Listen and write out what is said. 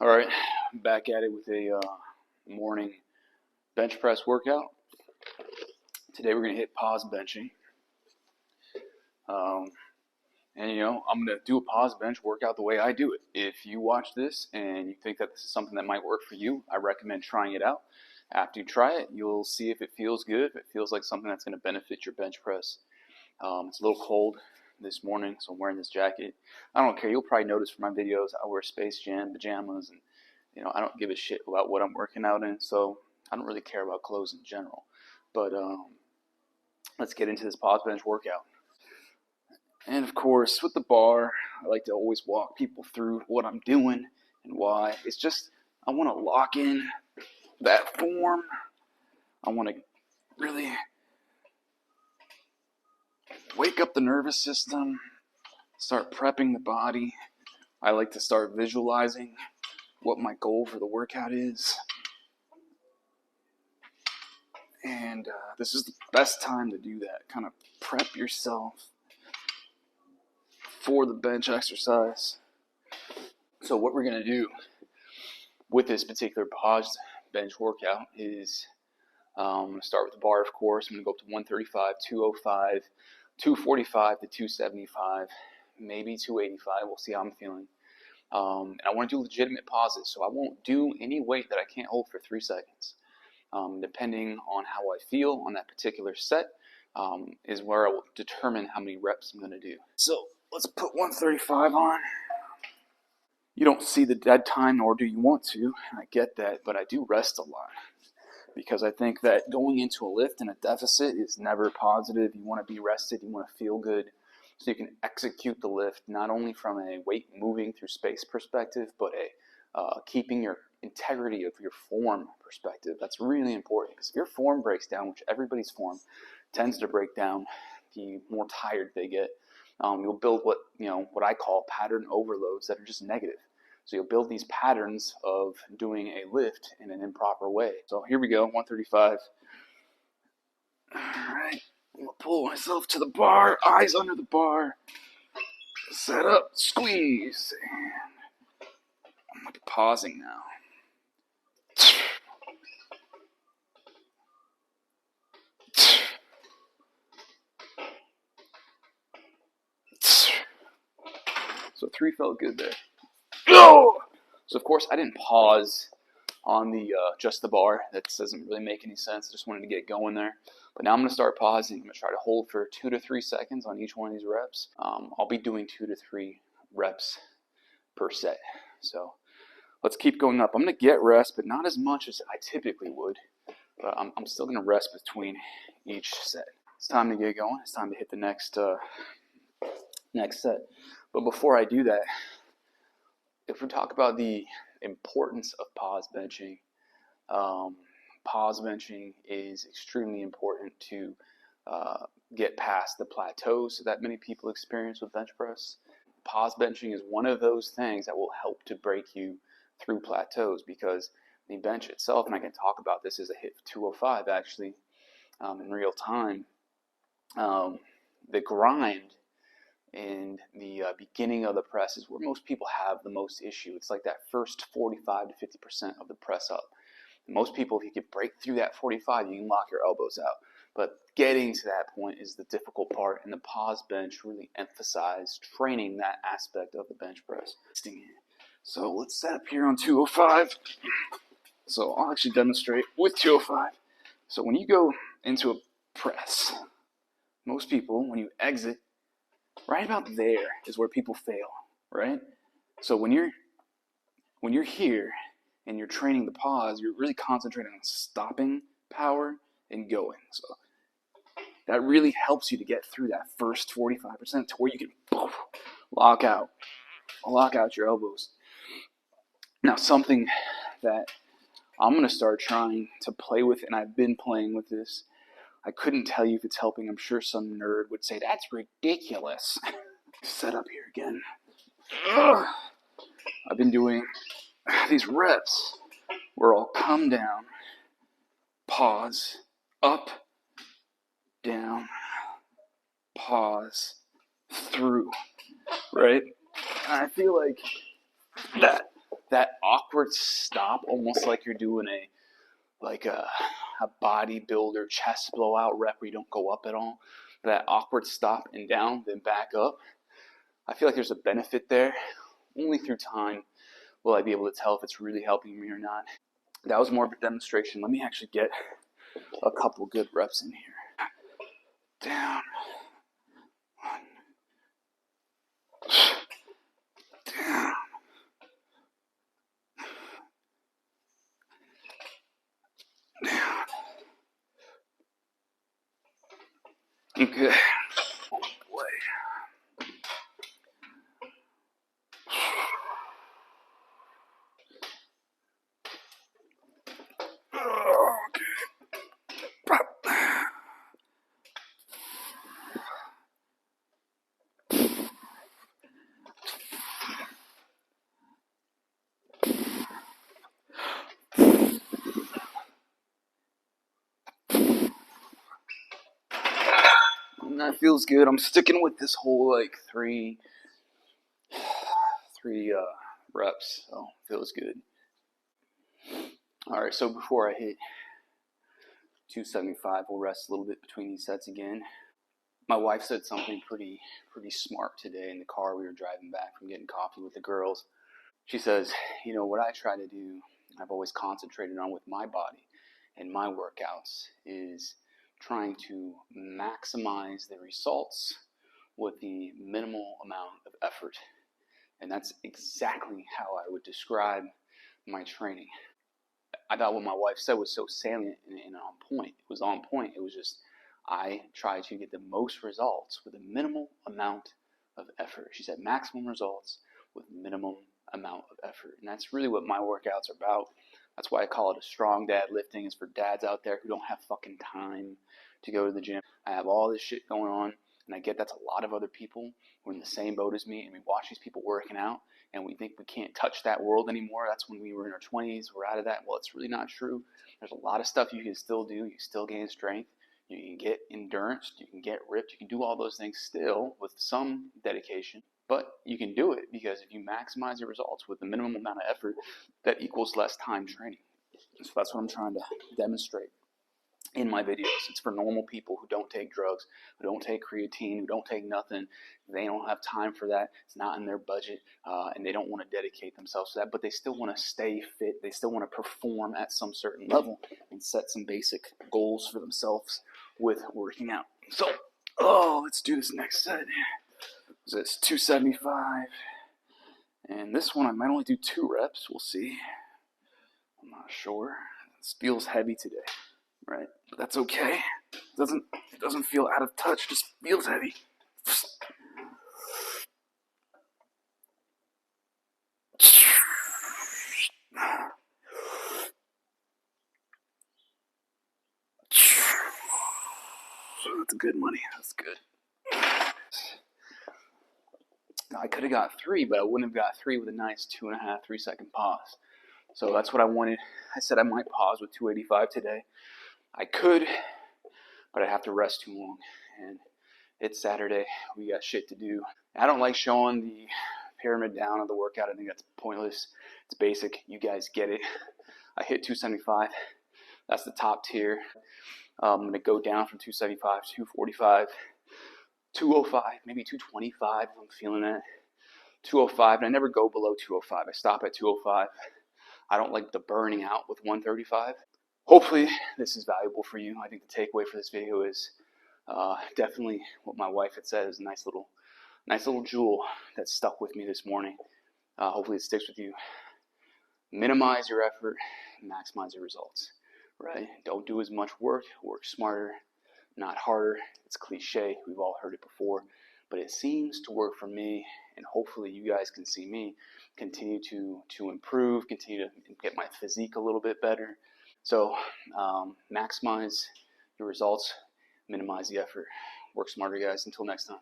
All right, back at it with a morning bench press workout. Today we're going to hit pause benching. Um, I'm going to do a pause bench workout the way I do it. If you watch this and you think that this is something that might work for you, I recommend trying it out. After you try it, you'll see if it feels good, if it feels like something that's going to benefit your bench press. It's a little cold this morning, so I'm wearing this jacket. I don't care. You'll probably notice from my videos I wear Space Jam pajamas, and I don't give a shit about what I'm working out in, so I don't really care about clothes in general. But let's get into this pause bench workout. And of course, with the bar, I like to always walk people through what I'm doing and why. It's just, I want to lock in that form. I want to really wake up the nervous system, start prepping the body. I like to start visualizing what my goal for the workout is. And this is the best time to do that. Kind of prep yourself for the bench exercise. So what we're going to do with this particular pause bench workout is I'm going to start with the bar, of course. I'm going to go up to 135, 205, 245 to 275, maybe 285. We'll see how I'm feeling. And I want to do legitimate pauses, so I won't do any weight that I can't hold for 3 seconds. Depending on how I feel on that particular set is where I will determine how many reps I'm going to do. So let's put 135 on. You don't see the dead time, nor do you want to. I get that, but I do rest a lot because I think that going into a lift in a deficit is never positive. You want to be rested. You want to feel good so you can execute the lift, not only from a weight moving through space perspective, but keeping your integrity of your form perspective. That's really important because if your form breaks down, which everybody's form tends to break down, the more tired they get, you'll build what I call pattern overloads that are just negative. So you'll build these patterns of doing a lift in an improper way. So here we go, 135. All right, I'm gonna pull myself to the bar, eyes under the bar, set up, squeeze, and I'm gonna be pausing now. So 3 felt good there. Go! So of course I didn't pause on the just the bar. That doesn't really make any sense. I just wanted to get going there. But now I'm going to start pausing. I'm going to try to hold for 2 to 3 seconds on each one of these reps. I'll be doing 2 to 3 reps per set. So let's keep going up. I'm going to get rest, but not as much as I typically would. But I'm still going to rest between each set. It's time to get going. It's time to hit the next set. But before I do that, if we talk about the importance of pause benching, pause benching is extremely important to get past the plateaus that many people experience with bench press. Pause benching is one of those things that will help to break you through plateaus because the bench itself, and I can talk about this as a hit 205 actually in real time, the grind and the beginning of the press is where most people have the most issue. It's like that first 45 to 50% of the press up. Most people, if you can break through that 45, you can lock your elbows out. But getting to that point is the difficult part, and the pause bench really emphasized training that aspect of the bench press. So let's set up here on 205. So I'll actually demonstrate with 205. So when you go into a press, most people, when you exit, right about there is where people fail, right? So when you're here and you're training the pause, you're really concentrating on stopping power and going. So that really helps you to get through that first 45% to where you can lock out your elbows. Now, something that I'm going to start trying to play with, and I've been playing with this, I couldn't tell you if it's helping. I'm sure some nerd would say, that's ridiculous. Set up here again. I've been doing these reps where I'll come down, pause, up, down, pause, through, right? And I feel like that that awkward stop, almost like you're doing a bodybuilder chest blowout rep where you don't go up at all. That awkward stop and down, then back up. I feel like there's a benefit there. Only through time will I be able to tell if it's really helping me or not. That was more of a demonstration. Let me actually get a couple good reps in here. Down. One. Down. Down. Good. Way. And that feels good. I'm sticking with this whole like three reps, so feels good. All right, so before I hit 275, we'll rest a little bit between these sets again. My wife said something pretty smart today in the car. We were driving back from getting coffee with the girls. She says, you know, what I try to do, I've always concentrated on with my body and my workouts, is trying to maximize the results with the minimal amount of effort. And that's exactly how I would describe my training. I thought what my wife said was so salient and on point. It was on point. It was just, I try to get the most results with a minimal amount of effort. She said maximum results with minimum amount of effort. And that's really what my workouts are about. That's why I call it a strong dad lifting. It's for dads out there who don't have fucking time to go to the gym. I have all this shit going on, and I get that's a lot of other people who are in the same boat as me, and we watch these people working out, and we think we can't touch that world anymore. That's when we were in our 20s. We're out of that. Well, it's really not true. There's a lot of stuff you can still do. You can still gain strength. You can get endurance. You can get ripped. You can do all those things still with some dedication. But you can do it because if you maximize your results with the minimum amount of effort, that equals less time training. So that's what I'm trying to demonstrate in my videos. It's for normal people who don't take drugs, who don't take creatine, who don't take nothing. They don't have time for that. It's not in their budget, and they don't want to dedicate themselves to that, but they still want to stay fit. They still want to perform at some certain level and set some basic goals for themselves with working out. So, let's do this next set. So it's 275. And this one I might only do 2 reps. We'll see. I'm not sure. This feels heavy today, right? But that's okay. It doesn't feel out of touch. It just feels heavy. That's good money. That's good. Now, I could have got 3, but I wouldn't have got 3 with a nice 2.5, 3 second pause. So that's what I wanted. I said I might pause with 285 today. I could, but I'd have to rest too long. And it's Saturday. We got shit to do. I don't like showing the pyramid down of the workout. I think that's pointless. It's basic. You guys get it. I hit 275. That's the top tier. I'm going to go down from 275 to 245. 205, maybe 225 if I'm feeling that. 205, and I never go below 205. I stop at 205. I don't like the burning out with 135. Hopefully this is valuable for you. I think the takeaway for this video is definitely what my wife had said. Is a nice little jewel that stuck with me this morning. Hopefully it sticks with you. Minimize your effort, maximize your results. Right? Don't do as much work. Work smarter, not harder. It's cliche. We've all heard it before, but it seems to work for me, and hopefully you guys can see me continue to improve, continue to get my physique a little bit better. So maximize your results, minimize the effort. Work smarter, guys. Until next time.